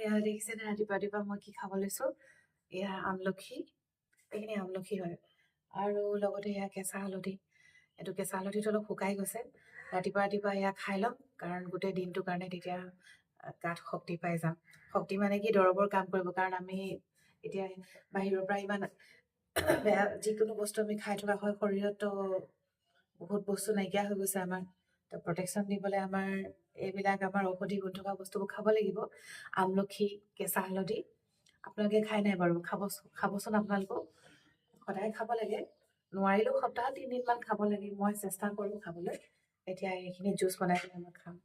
এয়া দেখিছেনে ৰাতিপুৱা মই কি খাব লৈছো। এয়া আমলখি, এইখিনি আমলখি হয় আৰু লগতে এয়া কেঁচা হালধি। এইটো কেঁচা হালধিটো অলপ শুকাই গৈছে। ৰাতিপুৱা এয়া খাই ল'ম, কাৰণ গোটেই দিনটোৰ কাৰণে তেতিয়া গাত শক্তি পাই যাম। শক্তি মানে কি, দৰৱৰ কাম কৰিব, কাৰণ আমি এতিয়া বাহিৰৰ পৰা ইমান বেয়া যিকোনো বস্তু আমি খাই থকা হয়, শৰীৰততো বহুত বস্তু নাইকিয়া হৈ গৈছে আমাৰ। তো প্ৰটেকশ্যন দিবলৈ আমাৰ এইবিলাক আমাৰ ঔষধি গুণ থকা বস্তুবোৰ খাব লাগিব। আমলখি, কেঁচা হালধি আপোনালোকে খাই নাই বাৰু? খাবচোন আপোনালোকেও। সদায় খাব লাগে, নোৱাৰিলেও সপ্তাহত 3 দিনমান খাব লাগে। মই চেষ্টা কৰোঁ খাবলৈ। এতিয়া এইখিনি জুচ বনাই পেলাই মই খাম।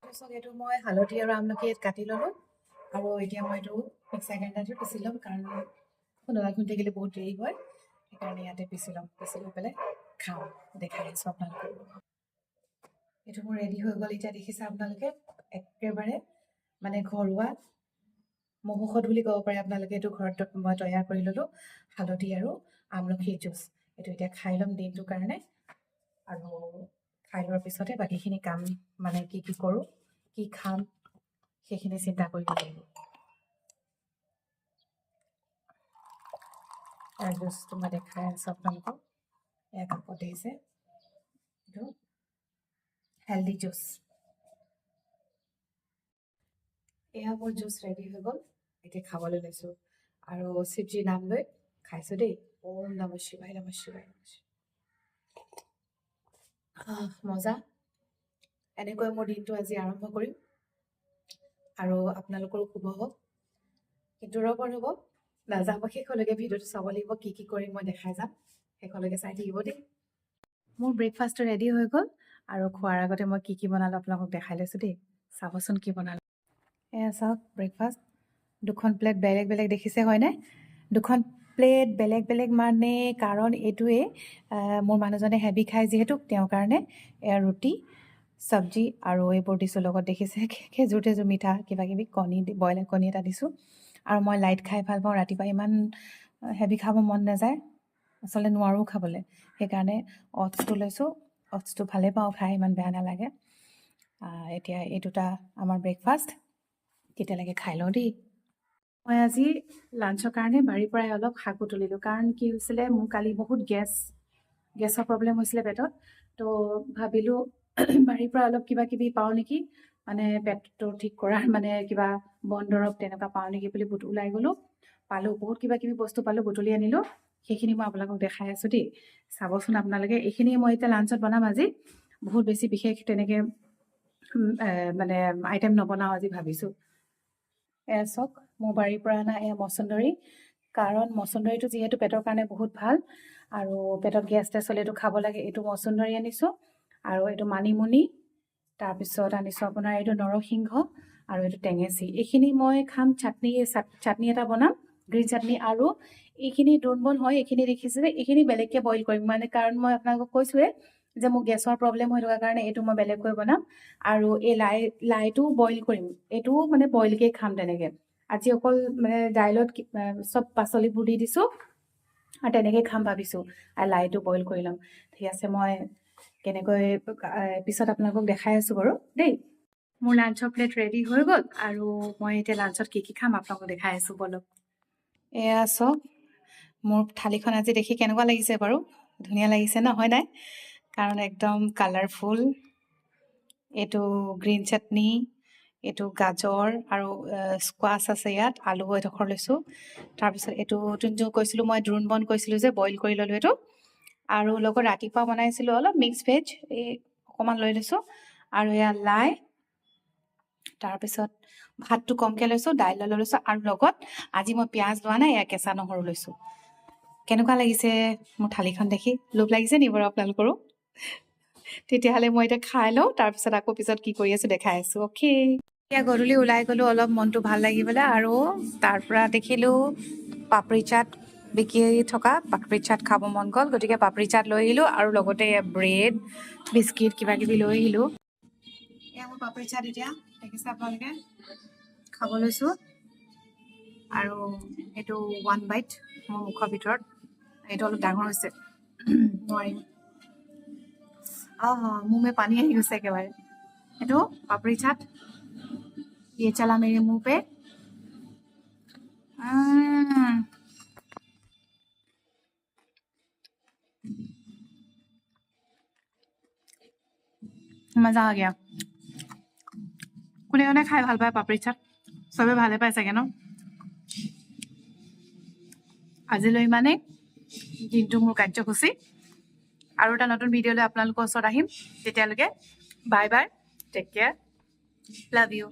তাৰপিছত এইটো মই হালধি আৰু আমলখি কাটি ল'লোঁ, আৰু এতিয়া মই এইটো মিক্সাৰ গ্ৰাইণ্ডাৰটো পিচি ল'ম, কাৰণ খুন্দনা খুন্দি থাকিলে বহুত দেৰি হয়। সেইকাৰণে ইয়াতে পিচি ল'ম। পিচি লৈ পেলাই খাওঁ, দেখাই আছোঁ আপোনালোকক। এইটো মোৰ ৰেডি হৈ গ'ল। এতিয়া দেখিছে আপোনালোকে, একেবাৰে মানে ঘৰুৱা মহৌষধ বুলি ক'ব পাৰে আপোনালোকে। এইটো ঘৰত মই তৈয়াৰ কৰি ল'লোঁ, হালধি আৰু আমলখিৰ জুচ। এইটো এতিয়া খাই ল'ম দিনটোৰ কাৰণে, আৰু খাই লোৱাৰ পিছতে বাকীখিনি কাম, মানে কি কি কৰোঁ, কি খাম, সেইখিনি চিন্তা কৰিব লাগিব। তাৰ জুচটো মই দেখাই আছোঁ আপোনালোকক। এয়া কাপত দিছে, এইটো হেল্ডি জুচ। এয়া মোৰ জুচ ৰেডি হৈ গ'ল। এতিয়া খাবলৈ লৈছোঁ, আৰু শিৱজীৰ নাম লৈ খাইছোঁ দেই। ওম নমঃ শিৱায়, নমঃ শিৱায়, নমঃ শিৱায়। মজা। এনেকৈ মোৰ দিনটো আজি আৰম্ভ কৰিম, আৰু আপোনালোকৰো শুভ হওক। কিন্তু ৰ'ব নাযাব শেষলৈকে, ভিডিঅ'টো চাব লাগিব। কি কি কৰিম মই দেখাই যাম, শেষলৈকে চাই থাকিব দেই। মোৰ ব্ৰেকফাষ্টটো ৰেডি হৈ গ'ল, আৰু খোৱাৰ আগতে মই কি কি বনালোঁ আপোনালোকক দেখাই লৈছোঁ দেই। চাবচোন কি বনালোঁ। এয়া চাওক ব্ৰেকফাষ্ট। 2খন প্লেট বেলেগ বেলেগ, দেখিছে হয়নে? 2খন প্লেট বেলেগ বেলেগ, মানে কাৰণ এইটোৱে, মোৰ মানুহজনে হেভি খায় যিহেতু, তেওঁৰ কাৰণে এয়া ৰুটি, চব্জি আৰু এইবোৰ দিছোঁ লগত। দেখিছে খেজুৰ তেজুৰ মিঠা কিবা কিবি, কণী, বইল কণী এটা দিছোঁ। আৰু মই লাইট খাই ভাল পাওঁ, ৰাতিপুৱা ইমান হেভি খাব মন নাযায়, আচলতে নোৱাৰোঁ খাবলৈ। সেইকাৰণে অটছটো লৈছোঁ। অটছটো ভালে পাওঁ খাই, ইমান বেয়া নালাগে। এতিয়া এই দুটা আমাৰ ব্ৰেকফাষ্ট। তেতিয়ালৈকে খাই লওঁ দেই। মই আজি লাঞ্চৰ কাৰণে বাৰীৰ পৰাই অলপ শাক তুলিলোঁ, কাৰণ কি হৈছিলে, মোৰ কালি বহুত গেছৰ প্ৰব্লেম হৈছিলে পেটত। তো ভাবিলোঁ বাৰীৰ পৰা অলপ কিবা কিবি পাওঁ নেকি, মানে পেটটো ঠিক কৰাৰ, মানে কিবা বন দৰৱ তেনেকুৱা পাওঁ নেকি বুলি ওলাই গ'লোঁ। পালোঁ, বহুত কিবা কিবি বস্তু পালোঁ, বুটলি আনিলোঁ। সেইখিনি মই আপোনালোকক দেখাই আছোঁ দেই। চাবচোন আপোনালোকে। এইখিনি মই এতিয়া লাঞ্চত বনাম আজি। বহুত বেছি বিশেষ তেনেকৈ মানে আইটেম নবনাওঁ আজি ভাবিছোঁ। এয়া চাওক, মোৰ বাৰীৰ পৰা অনা এয়া মচন্দৰী, কাৰণ মচন্দৰীটো যিহেতু পেটৰ কাৰণে বহুত ভাল, আৰু পেটত গেছ টেছ হ'লে এইটো খাব লাগে। এইটো মচন্দৰী আনিছোঁ, আৰু এইটো মানিমুনি, তাৰপিছত আনিছোঁ আপোনাৰ এইটো নৰসিংহ, আৰু এইটো টেঙেচি। এইখিনি মই খাম, চাটনি এটা বনাম, গ্ৰীণ চাটনি। আৰু এইখিনি দ্ৰোণবন হয়, এইখিনি দেখিছে, এইখিনি বেলেগকৈ বইল কৰিম, মানে কাৰণ মই আপোনালোকক কৈছোঁৱে যে মোৰ গেছৰ প্ৰব্লেম হৈ থকাৰ কাৰণে এইটো মই বেলেগকৈ বনাম। আৰু এই লাইটো বইল কৰিম, এইটোও মানে বইলকৈ খাম তেনেকৈ। আজি অকল মানে দাইলত চব পাচলিবোৰ দি দিছোঁ, আৰু তেনেকৈ খাম ভাবিছোঁ। আৰু লাইটো বইল কৰি ল'ম। ঠিক আছে, মই কেনেকৈ পিছত আপোনালোকক দেখাই আছোঁ বাৰু দেই। মোৰ লাঞ্চৰ প্লেট ৰেডি হৈ গ'ল, আৰু মই এতিয়া লাঞ্চত কি কি খাম আপোনালোকক দেখাই আছোঁ বলক। এয়া চাওক, মোৰ থালিখন আজি দেখি কেনেকুৱা লাগিছে বাৰু? ধুনীয়া লাগিছে ন, হয় নাই? কাৰণ একদম কালাৰফুল। এইটো গ্ৰীণ চাটনি, এইটো গাজৰ, আৰু স্কোৱাছ আছে ইয়াত, আলু এডোখৰ লৈছোঁ। তাৰপিছত এইটো যোনটো কৈছিলোঁ মই, দ্ৰোণ বন কৈছিলোঁ যে, বইল কৰি ল'লোঁ এইটো। আৰু লগত ৰাতিপুৱা বনাইছিলোঁ অলপ মিক্স ভেজ, এই অকণমান লৈ লৈছোঁ। আৰু এয়া লাই, তাৰপিছত ভাতটো কমকৈ লৈছোঁ, দাইল লৈ লৈছোঁ, আৰু লগত আজি মই পিঁয়াজ লোৱা নাই, এয়া কেঁচা নহৰু লৈছোঁ। কেনেকুৱা লাগিছে মোৰ থালিখন দেখি? লোভ লাগিছে নি বাৰু আপোনালোকৰো? তেতিয়াহ'লে মই এতিয়া খাই লওঁ, তাৰপিছত আকৌ পিছত কি কৰি আছোঁ দেখাই আছোঁ। অ'কে। এতিয়া গধূলি ওলাই গ'লোঁ অলপ মনটো ভাল লাগিবলৈ, আৰু তাৰ পৰা দেখিলোঁ পাপৰি চাট বিকি থকা। পাপৰি চাট খাব মন গ'ল, গতিকে পাপৰি চাট লৈ আহিলোঁ, আৰু লগতে ব্ৰেড, বিস্কিট কিবা কিবি লৈ আহিলোঁ। এয়া মোৰ পাপৰি চাট, এতিয়া দেখিছে আপোনালোকে, খাব লৈছোঁ। আৰু এইটো 1 বাইট মোৰ মুখৰ ভিতৰত। এইটো অলপ ডাঙৰ হৈছে, নোৱাৰিম। মোৰ পানী আহি গৈছে একেবাৰে। এইটো পাপৰি চাট, ये चला मेरे मुंह पे। मजा आ गया। কোনে কোনে খাই ভাল পায় পাপৰি চাট? চবে ভালে পায় চাগে ন? আজিলৈ ইমানেই। দিনটো মোৰ কাৰ্যসূচী। আৰু এটা নতুন ভিডিঅ' লৈ আপোনালোকৰ ওচৰত আহিম। তেতিয়ালৈকে bye bye, take care, love U.